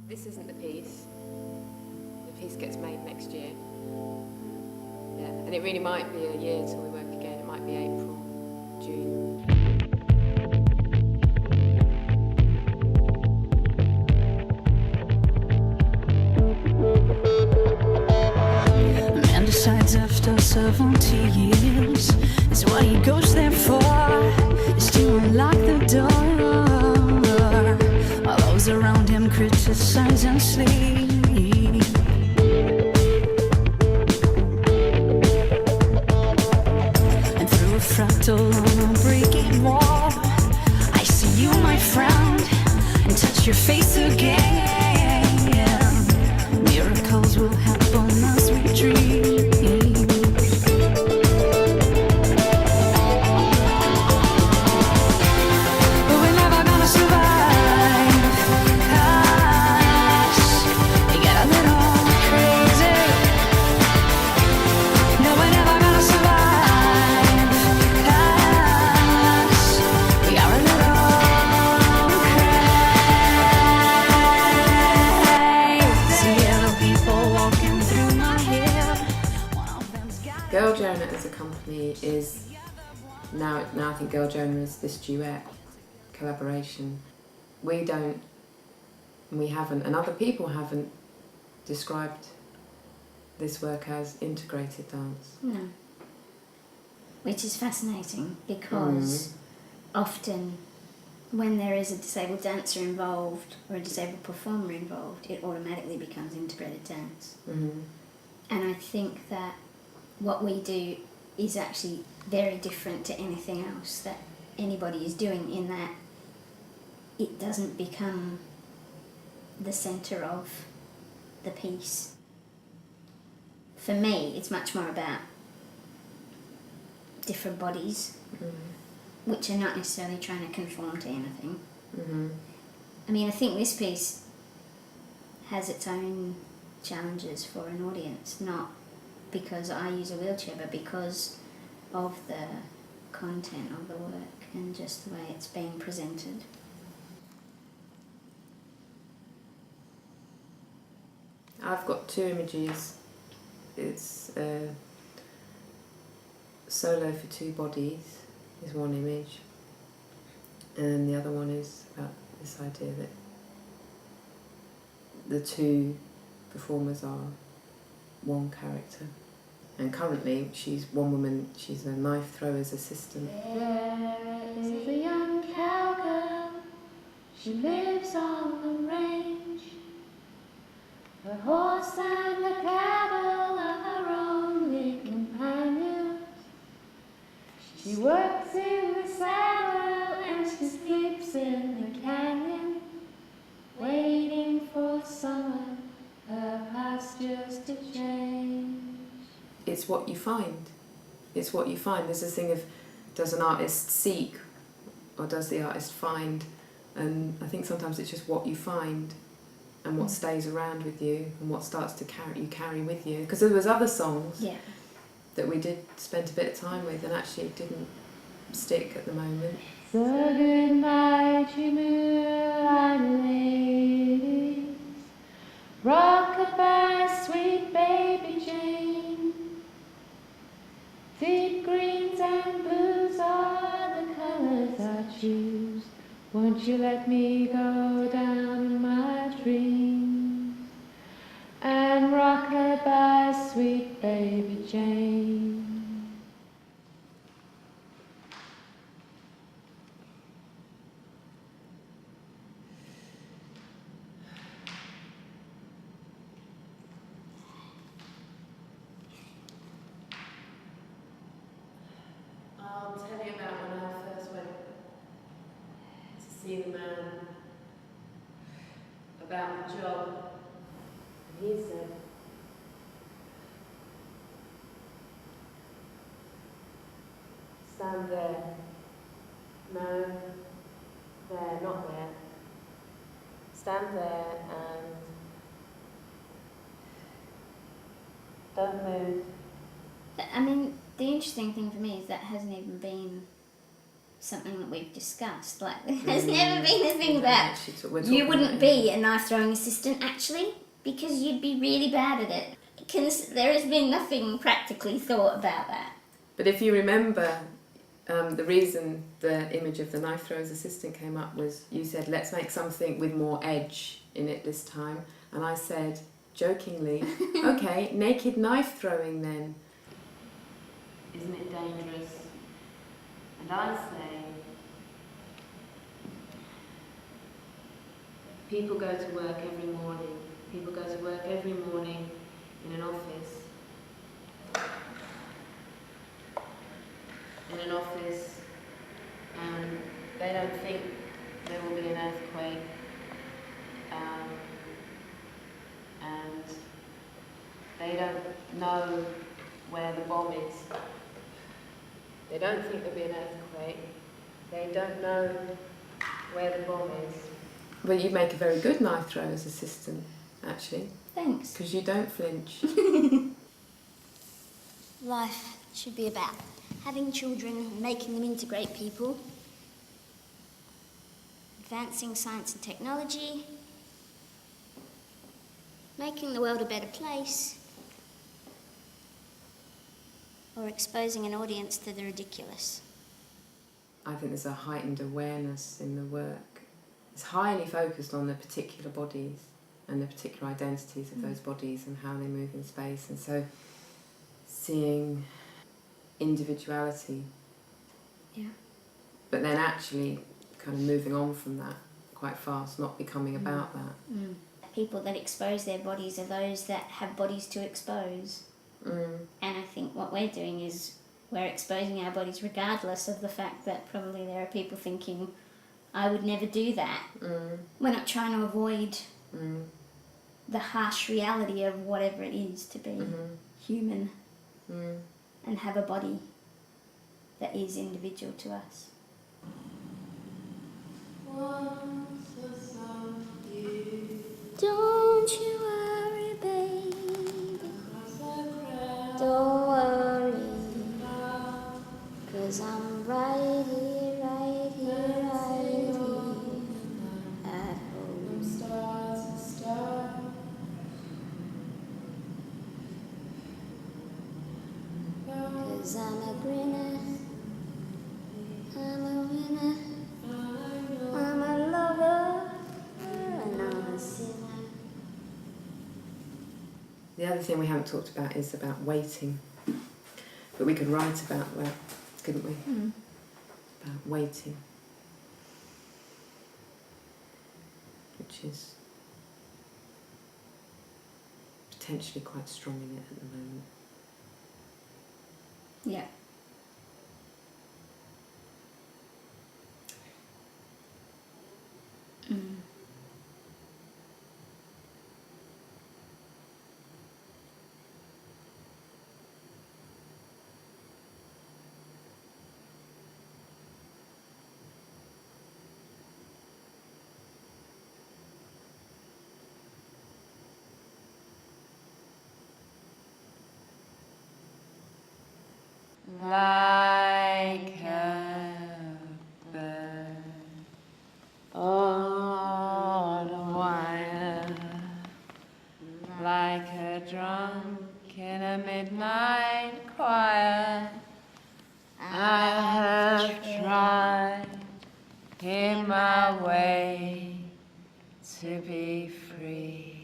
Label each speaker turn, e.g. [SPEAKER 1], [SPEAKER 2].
[SPEAKER 1] This isn't the piece. The piece gets made next year. Yeah, and it really might be a year till we work again. It might be April, June.
[SPEAKER 2] Man decides after 70 years is what he goes there for, is to unlock the door. While those around him criticize and sleep. And through a fractal on a breaking wall, I see you, my friend, and touch your face again. Miracles will happen as we dream. But we're never gonna survive, 'cause we get a little crazy. No, we're never gonna survive, 'cause we are a little crazy. Yellow people walking through my head. One of them's got
[SPEAKER 1] Girl Jonah as a company is now I think Girl Jonah is this duet collaboration. We don't, and we haven't, and other people haven't described this work as integrated dance.
[SPEAKER 3] No. Which is fascinating because often when there is a disabled dancer involved or a disabled performer involved, it automatically becomes integrated dance.
[SPEAKER 1] Mm-hmm.
[SPEAKER 3] And I think that what we do is actually very different to anything else that anybody is doing, in that it doesn't become the centre of the piece. For me, it's much more about different bodies, which are not necessarily trying to conform to anything.
[SPEAKER 1] Mm-hmm.
[SPEAKER 3] I mean, I think this piece has its own challenges for an audience, not because I use a wheelchair, but because of the content of the work and just the way it's being presented.
[SPEAKER 1] I've got two images. It's solo for two bodies is one image, and the other one is about this idea that the two performers are one character. And currently she's one woman, she's a knife thrower's assistant.
[SPEAKER 4] There is a young cowgirl, she lives on the range. Her horse and her cattle are her only companions. She works in the saddle and she sleeps in the canyon, waiting for summer, her pastures to change.
[SPEAKER 1] It's what you find. It's what you find. There's this thing of, does an artist seek or does the artist find? And I think sometimes it's just what you find and what stays around with you and what starts to carry with you. Because there was other songs that we did spend a bit of time with and actually didn't stick at the moment.
[SPEAKER 4] So good night, you moonlight ladies. Rock-a-bye, sweet baby Jane. Deep greens and blues are the colors I choose. Won't you let me go down in my dreams and rock-a-bye, sweet baby Jane.
[SPEAKER 1] I'll tell you about when I first went to see the man about the job. And he said, stand there. No, there, not there. Stand there and don't move.
[SPEAKER 3] I mean, the interesting thing for me is that hasn't even been something that we've discussed. Like, there's never been a thing about
[SPEAKER 1] Actually, so we're
[SPEAKER 3] you
[SPEAKER 1] talking
[SPEAKER 3] wouldn't
[SPEAKER 1] about
[SPEAKER 3] be a knife throwing assistant, actually, because you'd be really bad at it. There has been nothing practically thought about that.
[SPEAKER 1] But if you remember, the reason the image of the knife thrower's assistant came up was you said, let's make something with more edge in it this time. And I said, jokingly, okay, naked knife throwing then.
[SPEAKER 5] Isn't it dangerous? And I say, people go to work every morning. People go to work every morning in an office. And they don't think there will be an earthquake. And they don't know where the bomb is. They don't think there'll be an earthquake. They don't know where the bomb is.
[SPEAKER 1] Well, you make a very good knife thrower's assistant, actually,
[SPEAKER 3] Thanks.
[SPEAKER 1] because you don't flinch.
[SPEAKER 6] Life should be about having children and making them into great people, advancing science and technology, making the world a better place, or exposing an audience to the ridiculous.
[SPEAKER 1] I think there's a heightened awareness in the work. It's highly focused on the particular bodies and the particular identities of those bodies and how they move in space. And so seeing individuality,
[SPEAKER 3] Yeah.
[SPEAKER 1] but then actually kind of moving on from that quite fast, not becoming about that.
[SPEAKER 3] Mm. People that expose their bodies are those that have bodies to expose.
[SPEAKER 1] Mm.
[SPEAKER 3] And I think what we're doing is we're exposing our bodies regardless of the fact that probably there are people thinking, I would never do that.
[SPEAKER 1] Mm.
[SPEAKER 3] We're not trying to avoid
[SPEAKER 1] Mm.
[SPEAKER 3] the harsh reality of whatever it is to be
[SPEAKER 1] Mhm.
[SPEAKER 3] human
[SPEAKER 1] Mm.
[SPEAKER 3] and have a body that is individual to us.
[SPEAKER 6] Don't you worry, baby. Don't worry. 'Cause I'm right here, right here, right here at home. 'Cause I'm a grinner, I'm a winner, I'm a lover, and I'm a sinner.
[SPEAKER 1] The other thing we haven't talked about is about waiting. But we could write about that, couldn't we?
[SPEAKER 3] Mm.
[SPEAKER 1] About waiting. Which is potentially quite strong in it at the moment.
[SPEAKER 3] Yeah. Mm.
[SPEAKER 5] Like a bird on a wire, like a drunk in a midnight choir. I have tried in my way to be free.